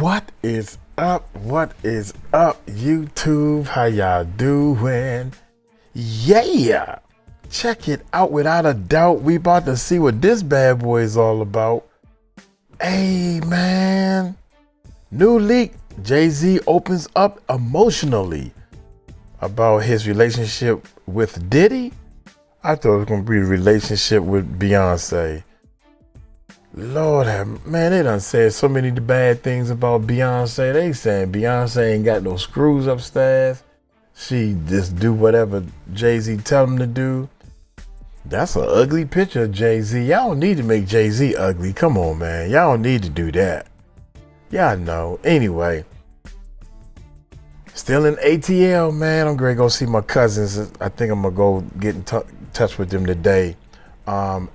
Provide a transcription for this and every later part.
What is up? What is up, YouTube? How y'all doing? Yeah! Check it out. Without a doubt, we about to see what this bad boy is all about. Hey, man. New leak. Jay-Z opens up emotionally about his relationship with Diddy. I thought it was going to be a relationship with Beyonce. Lord have, man, they done said so many bad things about Beyonce. They saying Beyonce ain't got no screws upstairs. She just do whatever Jay-Z tell him to do. That's an ugly picture of Jay-Z. Y'all don't need to make Jay-Z ugly. Come on, man. Y'all don't need to do that. Y'all know. Anyway, still in ATL, man. I'm going to go see my cousins. I think I'm going to go get in touch with them today.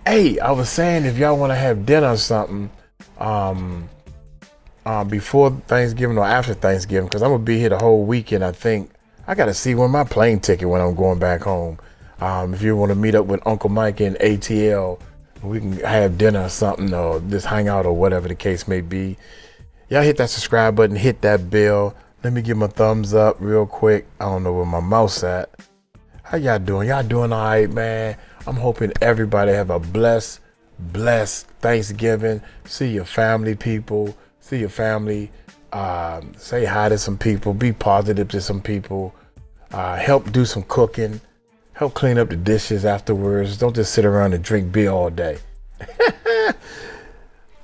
Hey, I was saying if y'all want to have dinner or something before Thanksgiving or after Thanksgiving, because I'm going to be here the whole weekend, I think. I got to see when my plane ticket when I'm going back home. If you want to meet up with Uncle Mike in ATL, we can have dinner or something, or just hang out or whatever the case may be. Y'all hit that subscribe button, hit that bell. Let me give my thumbs up real quick. I don't know where my mouse at. How y'all doing? Y'all doing all right, man? I'm hoping everybody have a blessed Thanksgiving. See your family, people. See your family. Say hi to some people. Be positive to some people. Help do some cooking. Help clean up the dishes afterwards. Don't just sit around and drink beer all day.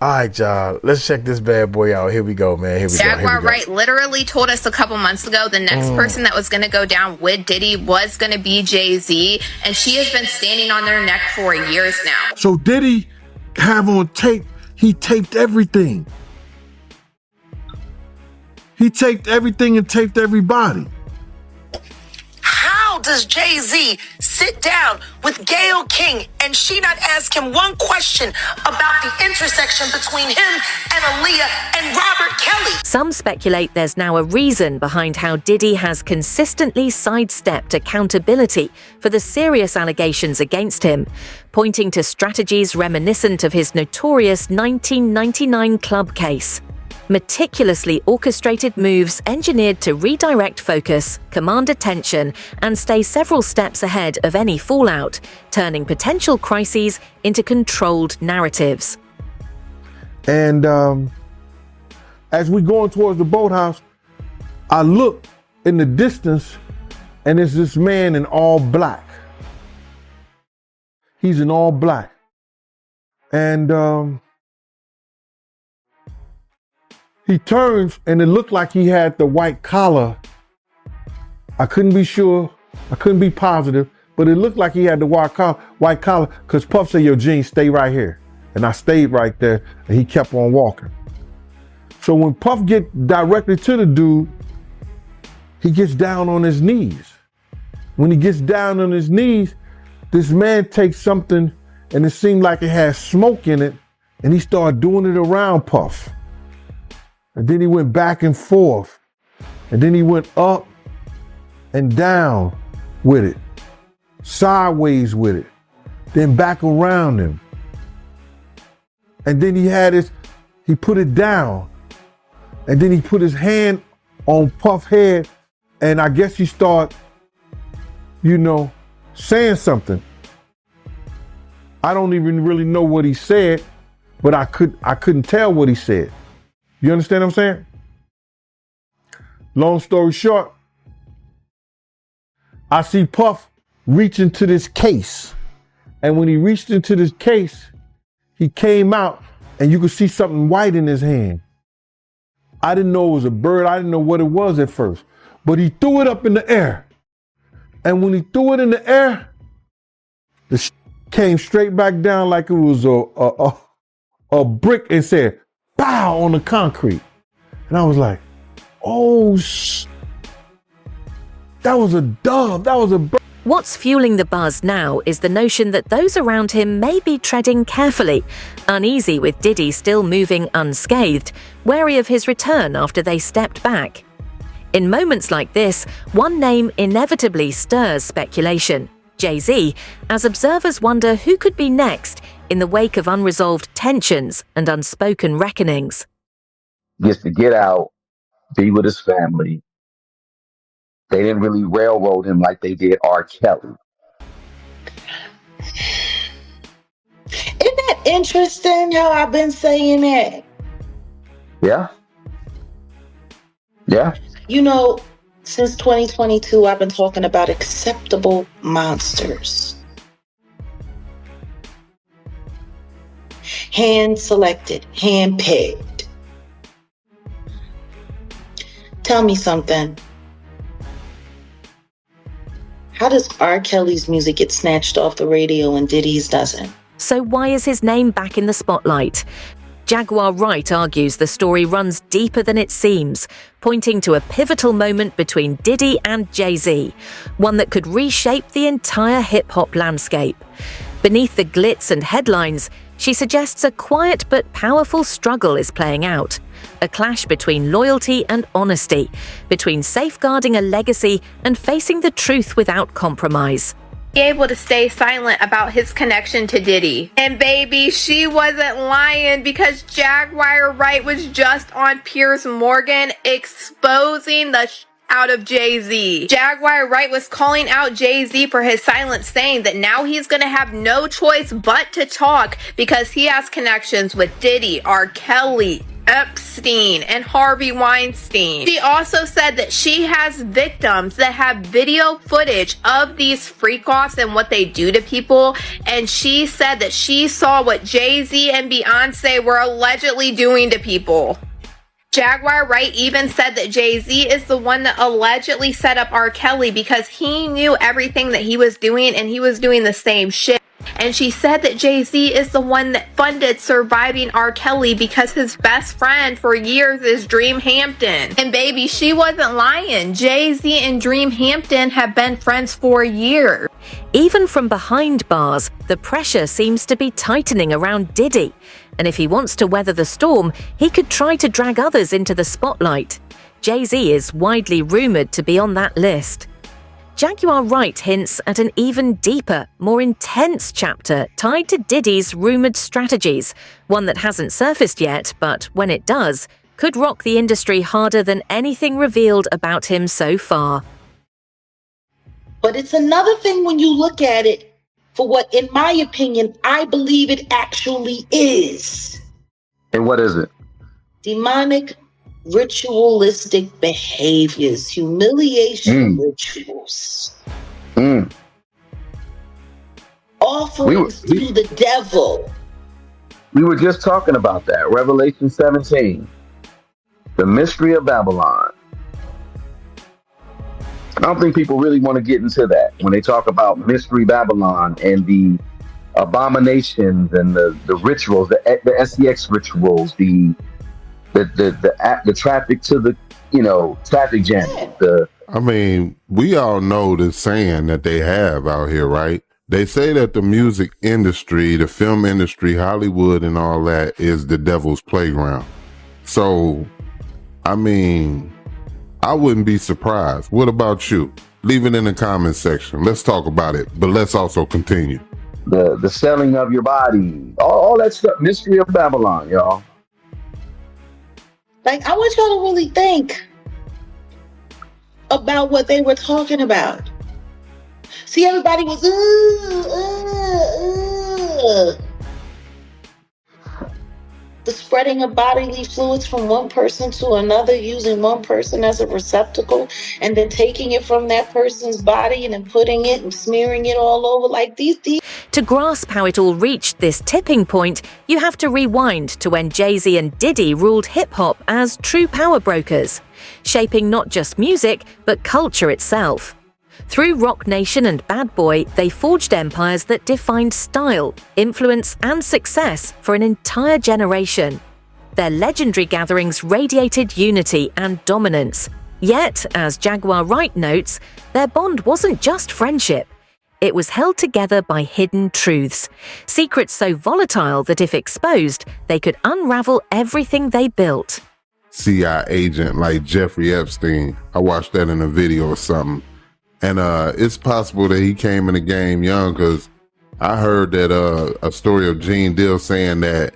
All right, y'all. Let's check this bad boy out. Here we go, man. Here we go. Jaguar Wright literally told us a couple months ago the next person that was going to go down with Diddy was going to be Jay-Z, and she has been standing on their neck for years now. So Diddy have on tape, he taped everything. He taped everything and taped everybody. How does Jay-Z sit down with Gayle King and she not ask him one question about the intersection between him and Aaliyah and Robert Kelly? Some speculate there's now a reason behind how Diddy has consistently sidestepped accountability for the serious allegations against him, pointing to strategies reminiscent of his notorious 1999 club case. Meticulously orchestrated moves engineered to redirect focus, command attention, and stay several steps ahead of any fallout, turning potential crises into controlled narratives. And as we going towards the boathouse, I look in the distance and it's this man in all black. He's in all black. And he turns and it looked like he had the white collar. I couldn't be sure. I couldn't be positive, but it looked like he had the white collar because Puff said, yo, Gene, stay right here. And I stayed right there and he kept on walking. So when Puff get directly to the dude, he gets down on his knees. When he gets down on his knees, this man takes something and it seemed like it had smoke in it and he started doing it around Puff. And then he went back and forth. And then he went up and down with it. Sideways with it. Then back around him. And then he put it down. And then he put his hand on Puff's head. And I guess he started, saying something. I don't even really know what he said, but I couldn't tell what he said. You understand what I'm saying? Long story short, I see Puff reach into this case. And when he reached into this case, he came out and you could see something white in his hand. I didn't know it was a bird. I didn't know what it was at first. But he threw it up in the air. And when he threw it in the air, the came straight back down like it was a brick and said, pow, on the concrete. And I was like, oh, that was a dove. That was a bird. What's fueling the buzz now is the notion that those around him may be treading carefully, uneasy with Diddy still moving unscathed, wary of his return after they stepped back. In moments like this, one name inevitably stirs speculation: Jay-Z, as observers wonder who could be next in the wake of unresolved tensions and unspoken reckonings. gets to get out, be with his family. They didn't really railroad him like they did R. Kelly. Isn't that interesting how I've been saying that? Yeah. Yeah. You know, since 2022, I've been talking about acceptable monsters. Hand selected, hand picked. Tell me something. How does R. Kelly's music get snatched off the radio and Diddy's doesn't? So why is his name back in the spotlight? Jaguar Wright argues the story runs deeper than it seems, pointing to a pivotal moment between Diddy and Jay-Z, one that could reshape the entire hip-hop landscape. Beneath the glitz and headlines, she suggests a quiet but powerful struggle is playing out. A clash between loyalty and honesty, between safeguarding a legacy and facing the truth without compromise. Be able to stay silent about his connection to Diddy. And baby, she wasn't lying, because Jaguar Wright was just on Piers Morgan exposing the out of Jay-Z. Jaguar Wright was calling out Jay-Z for his silence, saying that now he's gonna have no choice but to talk because he has connections with Diddy, R. Kelly, Epstein, and Harvey Weinstein. She also said that she has victims that have video footage of these freak-offs and what they do to people, and she said that she saw what Jay-Z and Beyonce were allegedly doing to people. Jaguar Wright even said that Jay-Z is the one that allegedly set up R. Kelly because he knew everything that he was doing and he was doing the same shit. And she said that Jay-Z is the one that funded surviving R. Kelly because his best friend for years is Dream Hampton. And baby, she wasn't lying. Jay-Z and Dream Hampton have been friends for years. Even from behind bars, the pressure seems to be tightening around Diddy. And if he wants to weather the storm, he could try to drag others into the spotlight. Jay-Z is widely rumored to be on that list. Jaguar Wright hints at an even deeper, more intense chapter tied to Diddy's rumored strategies, one that hasn't surfaced yet, but when it does, could rock the industry harder than anything revealed about him so far. But it's another thing when you look at it for what, in my opinion, I believe it actually is. And what is it? Demonic, ritualistic behaviors, humiliation rituals. Offerings to the devil. We were just talking about that. Revelation 17. The mystery of Babylon. I don't think people really want to get into that when they talk about Mystery Babylon and the abominations and the rituals, the SEX rituals, the traffic to the, traffic jam. I mean, we all know the saying that they have out here, right? They say that the music industry, the film industry, Hollywood and all that is the devil's playground. So, I mean, I wouldn't be surprised. What about you? Leave it in the comment section. Let's talk about it, but let's also continue. The selling of your body, all that stuff, mystery of Babylon, y'all. Like, I want y'all to really think about what they were talking about. See, everybody was, the spreading of bodily fluids from one person to another, using one person as a receptacle, and then taking it from that person's body and then putting it and smearing it all over like these. To grasp how it all reached this tipping point, you have to rewind to when Jay-Z and Diddy ruled hip-hop as true power brokers, shaping not just music, but culture itself. Through Rock Nation and Bad Boy, they forged empires that defined style, influence, and success for an entire generation. Their legendary gatherings radiated unity and dominance. Yet, as Jaguar Wright notes, their bond wasn't just friendship. It was held together by hidden truths, secrets so volatile that if exposed, they could unravel everything they built. CIA agent like Jeffrey Epstein, I watched that in a video or something. And it's possible that he came in the game young, because I heard that a story of Gene Deal saying that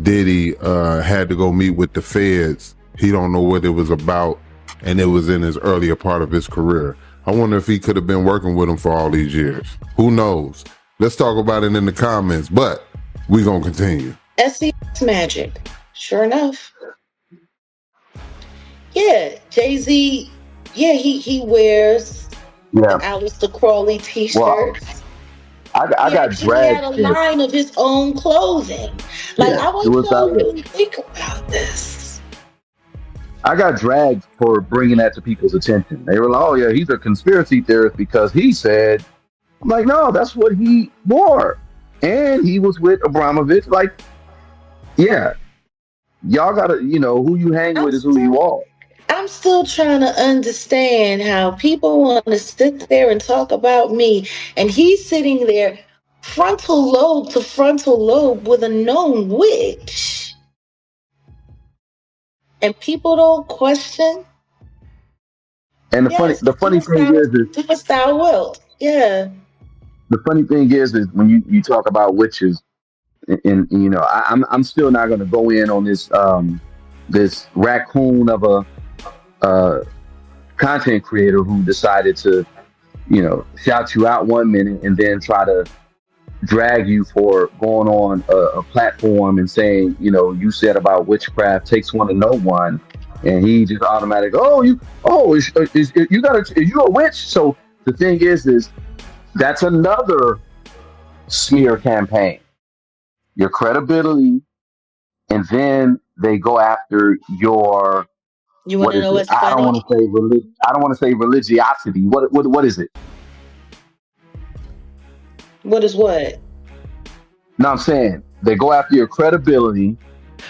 Diddy had to go meet with the feds he don't know what it was about, and it was in his earlier part of his career. I wonder if he could have been working with him for all these years. Who knows? Let's talk about it in the comments, but we gonna continue. SEX magic. Sure enough. Yeah, Jay-Z, yeah, he wears the Aleister Crowley t-shirts. Well, I got dragged. He had a line of his own clothing. Like, I want you to really think about this. I got dragged for bringing that to people's attention. They were like, oh yeah, he's a conspiracy theorist because he said, I'm like, no, that's what he wore. And he was with Abramovich. Like, yeah, y'all gotta, who you hang with is who you are. I'm still trying to understand how people want to sit there and talk about me, and he's sitting there frontal lobe to frontal lobe with a known witch. And people don't question. And the funny thing is do what thou wilt. Yeah. The funny thing is when you talk about witches, and I'm still not going to go in on this raccoon of a content creator who decided to shout you out one minute and then try to drag you for going on a platform and saying you said about witchcraft takes one to know one, and he just automatic you a witch. So the thing is that's another smear campaign, your credibility, and then they go after your. You want to know what's funny? I don't want to say I don't want to say religiosity. What is it? What is what? No, I'm saying they go after your credibility.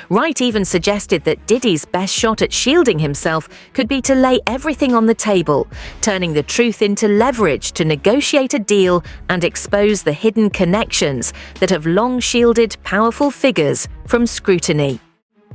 Wright even suggested that Diddy's best shot at shielding himself could be to lay everything on the table, turning the truth into leverage to negotiate a deal and expose the hidden connections that have long shielded powerful figures from scrutiny.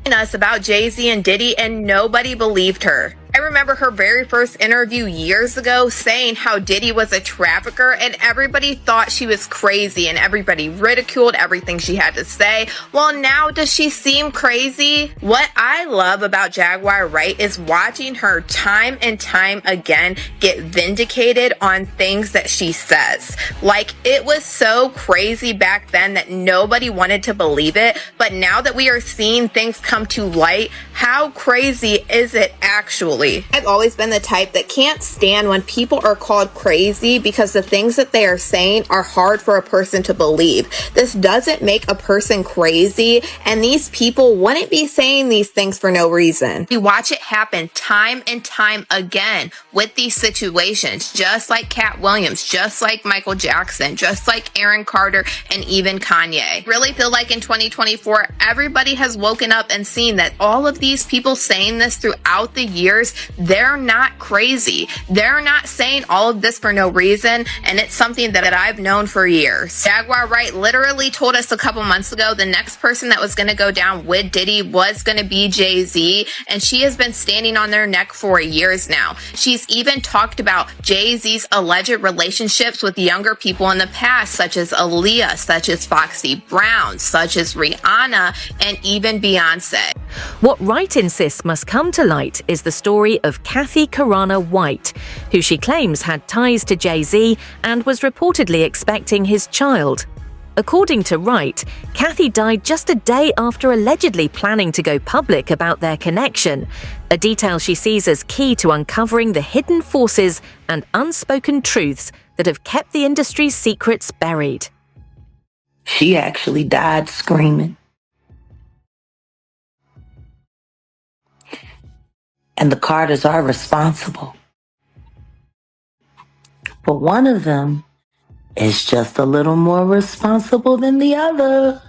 Us about Jay-Z and Diddy, and nobody believed her. I remember her very first interview years ago saying how Diddy was a trafficker, and everybody thought she was crazy and everybody ridiculed everything she had to say. Well, now does she seem crazy? What I love about Jaguar Wright is watching her time and time again get vindicated on things that she says. Like, it was so crazy back then that nobody wanted to believe it, but now that we are seeing things come to light, how crazy is it actually? I've always been the type that can't stand when people are called crazy because the things that they are saying are hard for a person to believe. This doesn't make a person crazy, and these people wouldn't be saying these things for no reason. We watch it happen time and time again with these situations, just like Cat Williams, just like Michael Jackson, just like Aaron Carter, and even Kanye. I really feel like in 2024, everybody has woken up and seen that all of these people saying this throughout the years, they're not crazy. They're not saying all of this for no reason, and it's something that I've known for years. Jaguar Wright literally told us a couple months ago the next person that was going to go down with Diddy was going to be Jay-Z, and she has been standing on their neck for years now. She's even talked about Jay-Z's alleged relationships with younger people in the past, such as Aaliyah, such as Foxy Brown, such as Rihanna, and even Beyonce. What Wright insists must come to light is the story of Kathy Karana White, who she claims had ties to Jay-Z and was reportedly expecting his child. According to Wright, Kathy died just a day after allegedly planning to go public about their connection, a detail she sees as key to uncovering the hidden forces and unspoken truths that have kept the industry's secrets buried. She actually died screaming. And the Carters are responsible. But one of them is just a little more responsible than the other.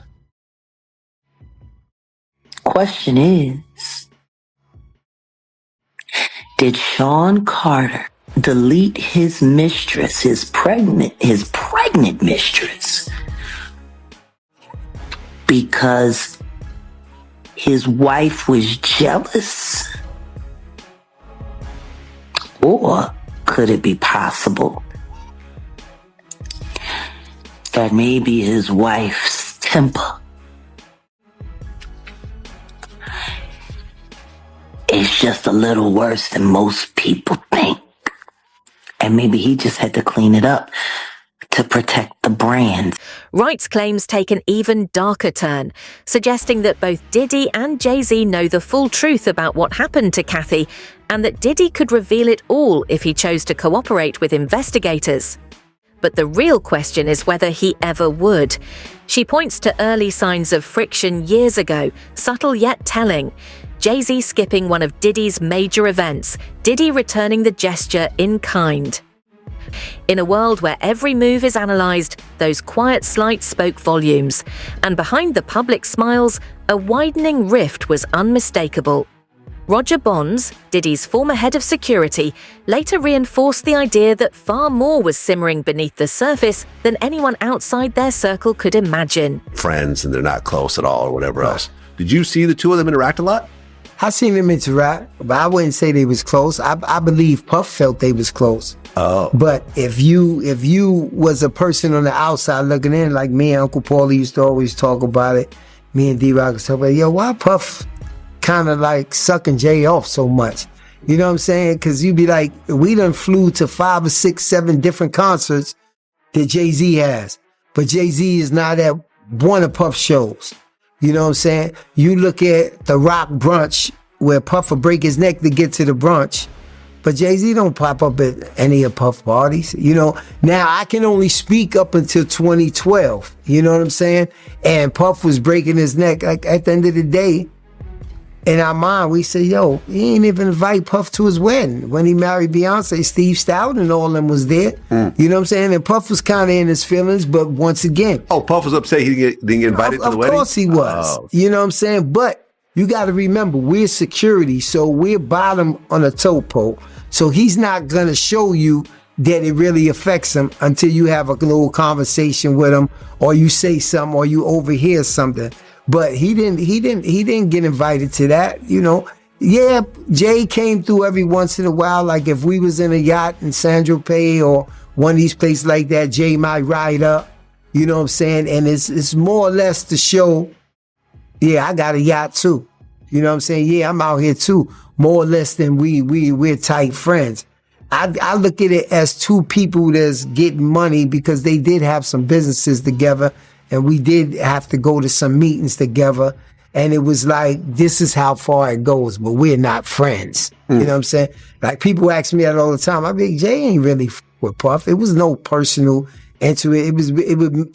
Question is, did Sean Carter delete his mistress, his pregnant mistress, because his wife was jealous? Or could it be possible that maybe his wife's temper It's just a little worse than most people think. And maybe he just had to clean it up to protect the brand. Wright's claims take an even darker turn, suggesting that both Diddy and Jay-Z know the full truth about what happened to Kathy, and that Diddy could reveal it all if he chose to cooperate with investigators. But the real question is whether he ever would. She points to early signs of friction years ago, subtle yet telling. Jay-Z skipping one of Diddy's major events, Diddy returning the gesture in kind. In a world where every move is analysed, those quiet slights spoke volumes, and behind the public smiles, a widening rift was unmistakable. Roger Bonds, Diddy's former head of security, later reinforced the idea that far more was simmering beneath the surface than anyone outside their circle could imagine. Friends and they're not close at all or whatever else. Did you see the two of them interact a lot? I seen them interact, but I wouldn't say they was close. I believe Puff felt they was close. Oh. But if you was a person on the outside looking in, like me and Uncle Paulie used to always talk about it, me and D-Rock used to talk about, yo, why Puff kind of like sucking Jay off so much? You know what I'm saying? Because you'd be like, we done flew to 5 or 6, 7 different concerts that Jay-Z has. But Jay-Z is not at one of Puff's shows. You know what I'm saying? You look at the Rock brunch where Puff will break his neck to get to the brunch. But Jay-Z don't pop up at any of Puff parties. You know, now I can only speak up until 2012. You know what I'm saying? And Puff was breaking his neck. Like at the end of the day, in our mind, we say, yo, he ain't even invite Puff to his wedding. When he married Beyonce, Steve Stout and all them was there. You know what I'm saying? And Puff was kind of in his feelings, but once again. Oh, Puff was upset he didn't get invited to the wedding? Of course he was. Oh. You know what I'm saying? But you got to remember, we're security, so we're bottom on a totem pole. So he's not going to show you that it really affects him until you have a little conversation with him, or you say something, or you overhear something. But he didn't get invited to that, you know. Yeah, Jay came through every once in a while. Like if we was in a yacht in San Tropez or one of these places like that, Jay might ride up. You know what I'm saying? And it's more or less to show, yeah, I got a yacht too. You know what I'm saying? Yeah, I'm out here too. More or less than we're tight friends. I look at it as two people that's getting money because they did have some businesses together. And we did have to go to some meetings together. And it was like, this is how far it goes, but we're not friends. You know what I'm saying? Like people ask me that all the time. I mean, Jay ain't really with Puff. It was no personal into it.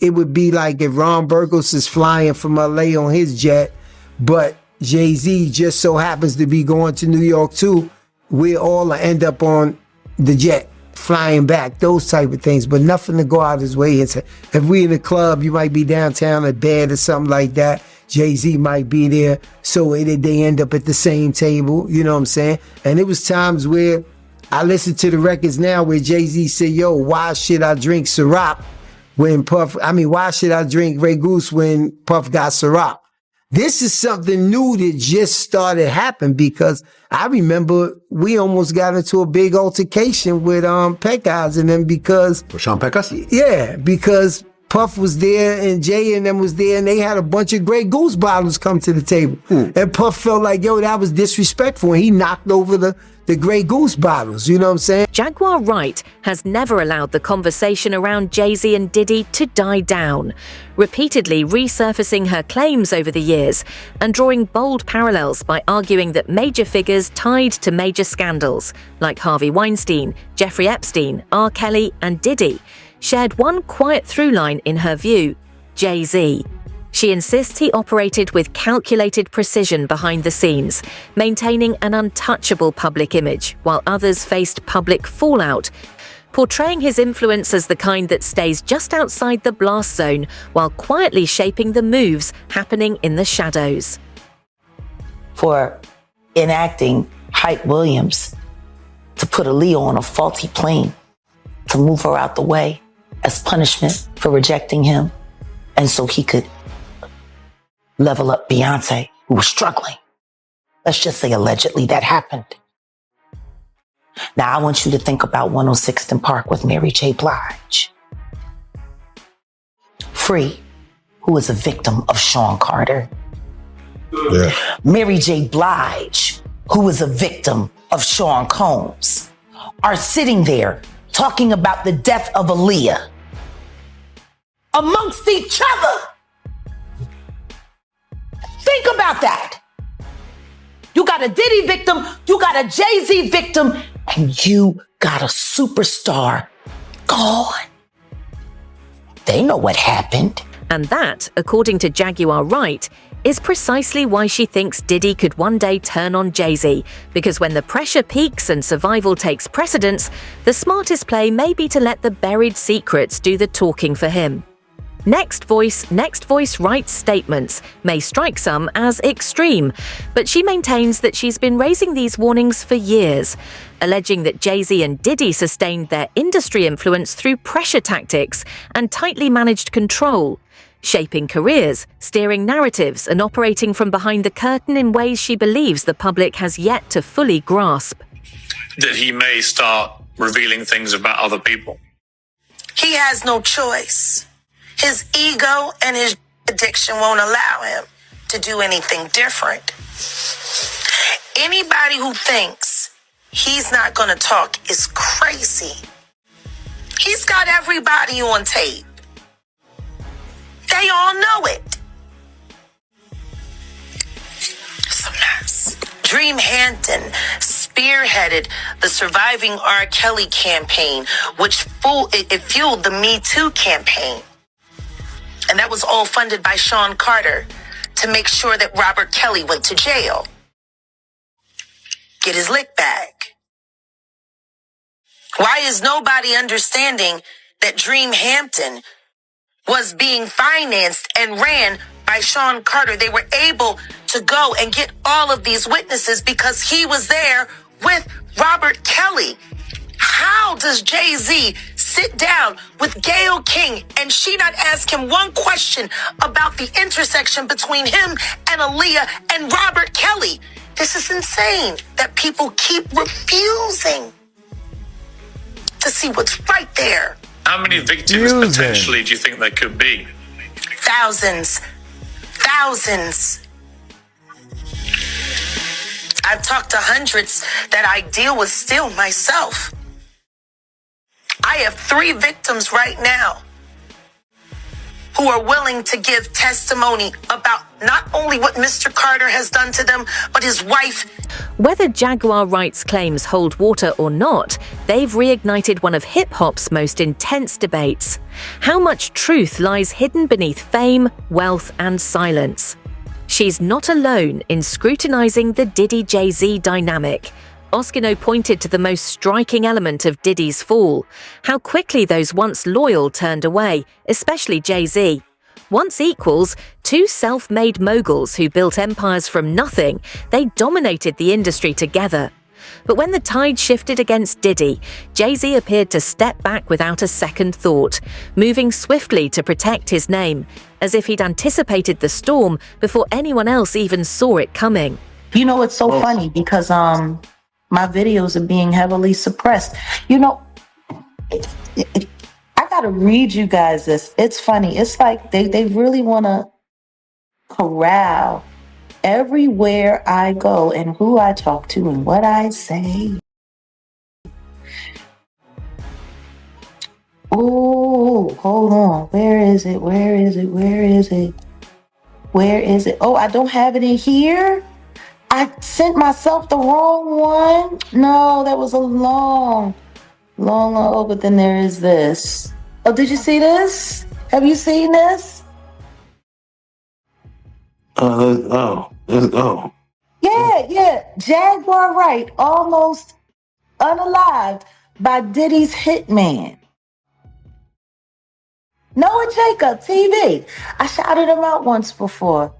It would be like if Ron Burgos is flying from LA on his jet, but Jay-Z just so happens to be going to New York too. We all end up on the jet. Flying back, those type of things, but nothing to go out his way. It's if we in a club, you might be downtown at bed or something like that. Jay-Z might be there, so they end up at the same table. You know what I'm saying? And it was times where I listen to the records now where Jay-Z said, "Yo, why should I drink Ciroc when Puff? I mean, why should I drink Grey Goose when Puff got Ciroc?" This is something new that just started happening because I remember we almost got into a big altercation with Peck Eyes and them because... For Sean Pecos? Yeah, because Puff was there and Jay and them was there and they had a bunch of Grey Goose bottles come to the table. And Puff felt like, yo, that was disrespectful. And he knocked over the Grey Goose bottles, you know what I'm saying? Jaguar Wright has never allowed the conversation around Jay-Z and Diddy to die down, repeatedly resurfacing her claims over the years and drawing bold parallels by arguing that major figures tied to major scandals, like Harvey Weinstein, Jeffrey Epstein, R. Kelly, and Diddy, shared one quiet through line in her view: Jay-Z. She insists he operated with calculated precision behind the scenes, maintaining an untouchable public image, while others faced public fallout, portraying his influence as the kind that stays just outside the blast zone while quietly shaping the moves happening in the shadows. For enacting Hype Williams to put Aaliyah on a faulty plane, to move her out the way as punishment for rejecting him, and so he could level up Beyonce, who was struggling. Let's just say allegedly that happened. Now I want you to think about 106th and Park with Mary J. Blige. Free, who is a victim of Sean Carter. Yeah. Mary J. Blige, who was a victim of Sean Combs, are sitting there talking about the death of Aaliyah amongst each other. Think about that. You got a Diddy victim, you got a Jay-Z victim, and you got a superstar gone. They know what happened. And that, according to Jaguar Wright, is precisely why she thinks Diddy could one day turn on Jay-Z, because when the pressure peaks and survival takes precedence, the smartest play may be to let the buried secrets do the talking for him. Next Voice Wright's statements may strike some as extreme, but she maintains that she's been raising these warnings for years, alleging that Jay-Z and Diddy sustained their industry influence through pressure tactics and tightly managed control, shaping careers, steering narratives, and operating from behind the curtain in ways she believes the public has yet to fully grasp. That he may start revealing things about other people. He has no choice. His ego and his addiction won't allow him to do anything different. Anybody who thinks he's not going to talk is crazy. He's got everybody on tape. They all know it. It's a mess. Dream Hampton spearheaded the Surviving R. Kelly campaign, which fueled the Me Too campaign. And that was all funded by Sean Carter to make sure that Robert Kelly went to jail. Get his lick back. Why is nobody understanding that Dream Hampton was being financed and ran by Sean Carter? They were able to go and get all of these witnesses because he was there with Robert Kelly. How does Jay-Z sit down with Gayle King and she not ask him one question about the intersection between him and Aaliyah and Robert Kelly? This is insane that people keep refusing to see what's right there. How many victims potentially do you think there could be? Thousands. Thousands. I've talked to hundreds that I deal with still myself. I have 3 victims right now who are willing to give testimony about not only what Mr. Carter has done to them, but his wife. Whether Jaguar Wright's claims hold water or not, they've reignited one of hip-hop's most intense debates. How much truth lies hidden beneath fame, wealth, and silence? She's not alone in scrutinizing the Diddy-Jay-Z dynamic. Oskino pointed to the most striking element of Diddy's fall, how quickly those once loyal turned away, especially Jay-Z. Once equals, 2 self-made moguls who built empires from nothing, they dominated the industry together. But when the tide shifted against Diddy, Jay-Z appeared to step back without a second thought, moving swiftly to protect his name, as if he'd anticipated the storm before anyone else even saw it coming. You know, it's so funny because my videos are being heavily suppressed. You know, I gotta read you guys this. It's funny. It's like they really want to corral everywhere I go and who I talk to and what I say. Oh, hold on. Where is it? Where is it? Where is it? Where is it? Oh, I don't have it in here. I sent myself the wrong one. No, that was a long. Oh, but then there is this. Oh, did you see this? Have you seen this? Yeah. Jaguar Wright, almost unalived by Diddy's hitman. Noah Jacob, TV. I shouted him out once before.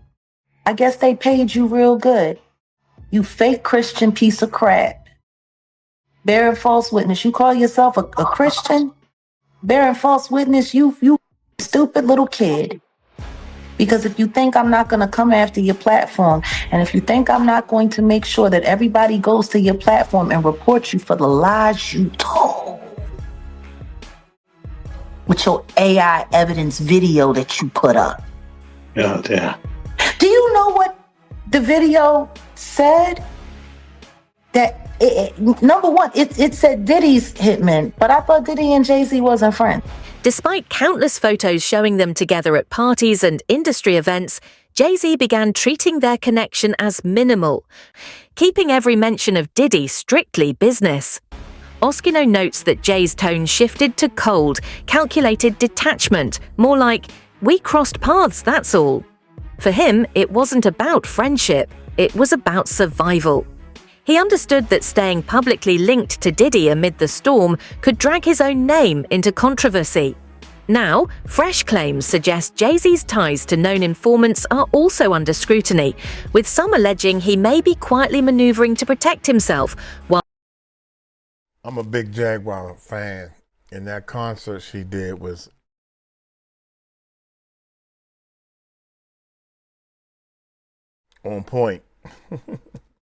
I guess they paid you real good. You fake Christian piece of crap. Bearing false witness. You call yourself a Christian? Bearing false witness, you stupid little kid. Because if you think I'm not going to come after your platform, and if you think I'm not going to make sure that everybody goes to your platform and report you for the lies you told, with your AI evidence video that you put up. Yeah. Do you know what the video said? that number one, it said Diddy's hitman, but I thought Diddy and Jay-Z wasn't friends. Despite countless photos showing them together at parties and industry events, Jay-Z began treating their connection as minimal, keeping every mention of Diddy strictly business. Oskino notes that Jay's tone shifted to cold, calculated detachment, more like, "We crossed paths, that's all." For him, it wasn't about friendship, it was about survival. He understood that staying publicly linked to Diddy amid the storm could drag his own name into controversy. Now, fresh claims suggest Jay-Z's ties to known informants are also under scrutiny, with some alleging he may be quietly maneuvering to protect himself while I'm a big Jaguar fan, and that concert she did was on point.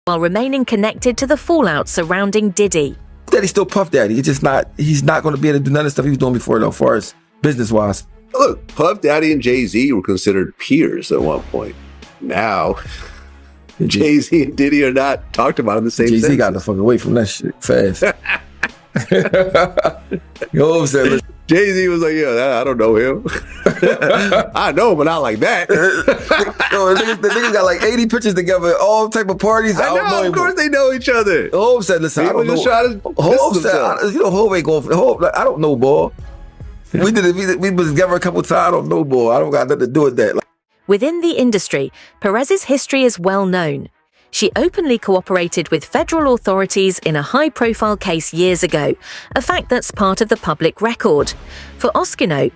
while remaining connected to the fallout surrounding Diddy. Daddy's still Puff Daddy. He's not going to be able to do none of the stuff he was doing before, though, as far as business-wise. Look, Puff Daddy and Jay-Z were considered peers at one point. Now, Jay-Z and Diddy are not talked about in the same Jay-Z sentence. got the fuck away from that shit fast. You know what I'm saying? Jay-Z was like, yeah, I don't know him. I know him, but not like that. Yo, the niggas got like 80 pictures together, all type of parties. I know, of course they know each other. Hov said, listen, People I don't just know. try to Hov said, you know, Hov ain't going for Hov. Like, I don't know, boy. We was together a couple times. I don't know, boy. I don't got nothing to do with that. Within the industry, Perez's history is well known. She openly cooperated with federal authorities in a high-profile case years ago, a fact that's part of the public record. For Oskino,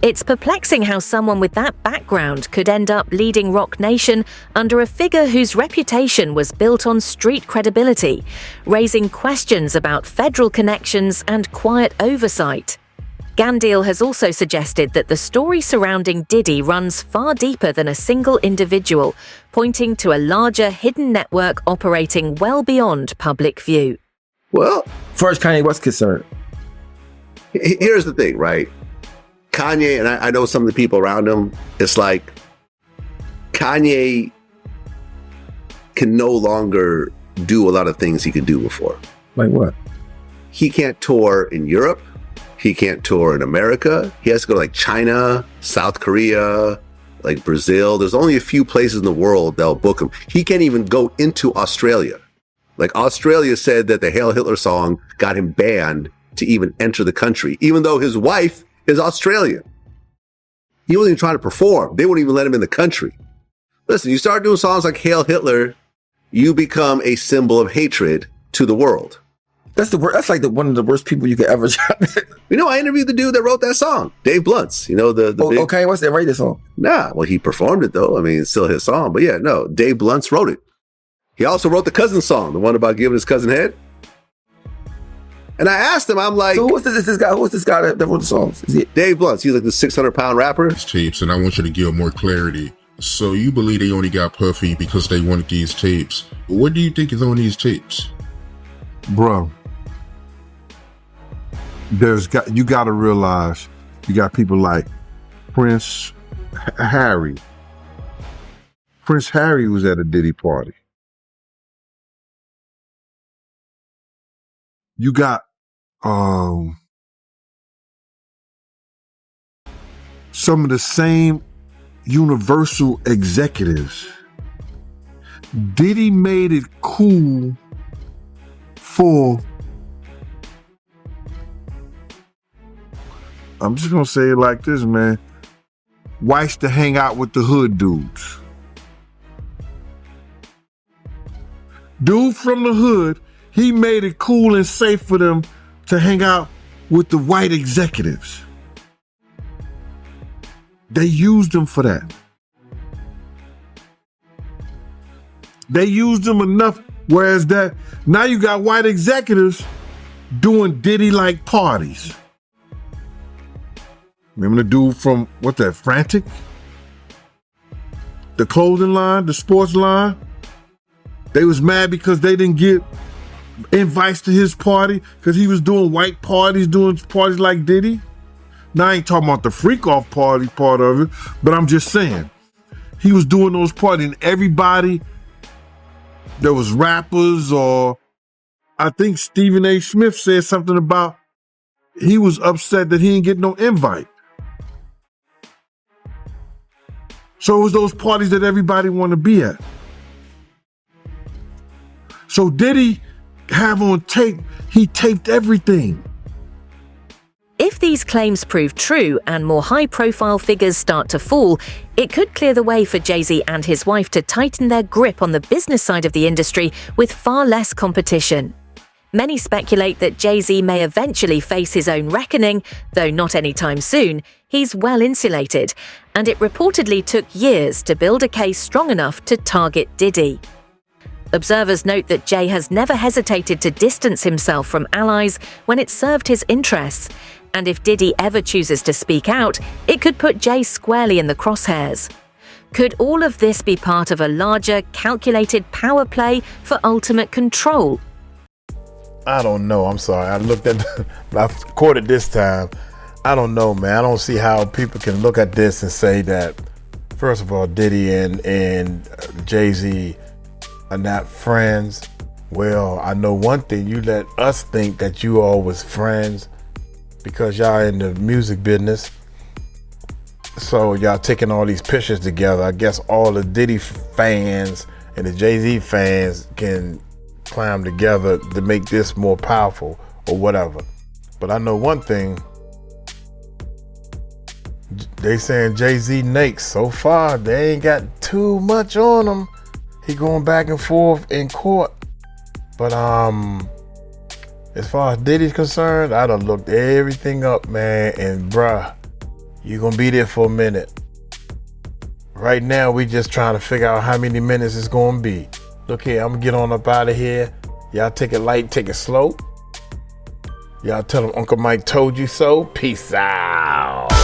it's perplexing how someone with that background could end up leading Roc Nation under a figure whose reputation was built on street credibility, raising questions about federal connections and quiet oversight. Gandil has also suggested that the story surrounding Diddy runs far deeper than a single individual, pointing to a larger hidden network operating well beyond public view. Well, as far as Kanye West concerned, here's the thing, right? Kanye, and I know some of the people around him, it's like Kanye can no longer do a lot of things he could do before. Like what? He can't tour in Europe. He can't tour in America. He has to go to like China, South Korea, like Brazil. There's only a few places in the world that'll book him. He can't even go into Australia. Like Australia said that the Hail Hitler song got him banned to even enter the country, even though his wife is Australian. He wasn't even trying to perform. They wouldn't even let him in the country. Listen, you start doing songs like Hail Hitler, you become a symbol of hatred to the world. That's the worst. That's like one of the worst people you could ever try. You know, I interviewed the dude that wrote that song, Dave Bluntz. You know, the big... Okay, what's that? Write this song? Nah, well, he performed it though. I mean, it's still his song. But yeah, no, Dave Bluntz wrote it. He also wrote the cousin song, the one about giving his cousin head. And I asked him, I'm like, so who's this guy? Who's this guy that wrote the songs? Is it Dave Bluntz? He's like the 600-pound rapper. Tapes, and I want you to give more clarity. So you believe they only got Puffy because they wanted these tapes? What do you think is on these tapes, bro? You got to realize you got people like Prince Harry. Prince Harry was at a Diddy party. You got some of the same Universal executives. Diddy made it cool for, I'm just gonna say it like this, man, whites to hang out with the hood dudes. Dude from the hood, he made it cool and safe for them to hang out with the white executives. They used them for that. They used them enough, whereas that now you got white executives doing Diddy-like parties. Remember the dude from, what's that, Frantic? The clothing line, the sports line? They was mad because they didn't get invites to his party because he was doing white parties, doing parties like Diddy. Now, I ain't talking about the freak-off party part of it, but I'm just saying, he was doing those parties and everybody, there was rappers or I think Stephen A. Smith said something about he was upset that he didn't get no invite. So it was those parties that everybody want to be at. So Diddy have on tape, he taped everything. If these claims prove true and more high-profile figures start to fall, it could clear the way for Jay-Z and his wife to tighten their grip on the business side of the industry with far less competition. Many speculate that Jay-Z may eventually face his own reckoning, though not anytime soon. He's well insulated, and it reportedly took years to build a case strong enough to target Diddy. Observers note that Jay has never hesitated to distance himself from allies when it served his interests, and if Diddy ever chooses to speak out, it could put Jay squarely in the crosshairs. Could all of this be part of a larger, calculated power play for ultimate control? I don't know. I'm sorry. I caught it this time. I don't know, man. I don't see how people can look at this and say that, first of all, Diddy and Jay-Z are not friends. Well, I know one thing. You let us think that you all was friends because y'all in the music business. So y'all taking all these pictures together. I guess all the Diddy fans and the Jay-Z fans can climb together to make this more powerful or whatever. But I know one thing. They saying Jay-Z naked. So far, they ain't got too much on him. He going back and forth in court. But as far as Diddy's concerned, I done looked everything up, man. And bruh, you gonna be there for a minute. Right now, we just trying to figure out how many minutes it's gonna be. Look here, I'm gonna get on up out of here. Y'all take it light, take it slow. Y'all tell them Uncle Mike told you so. Peace out.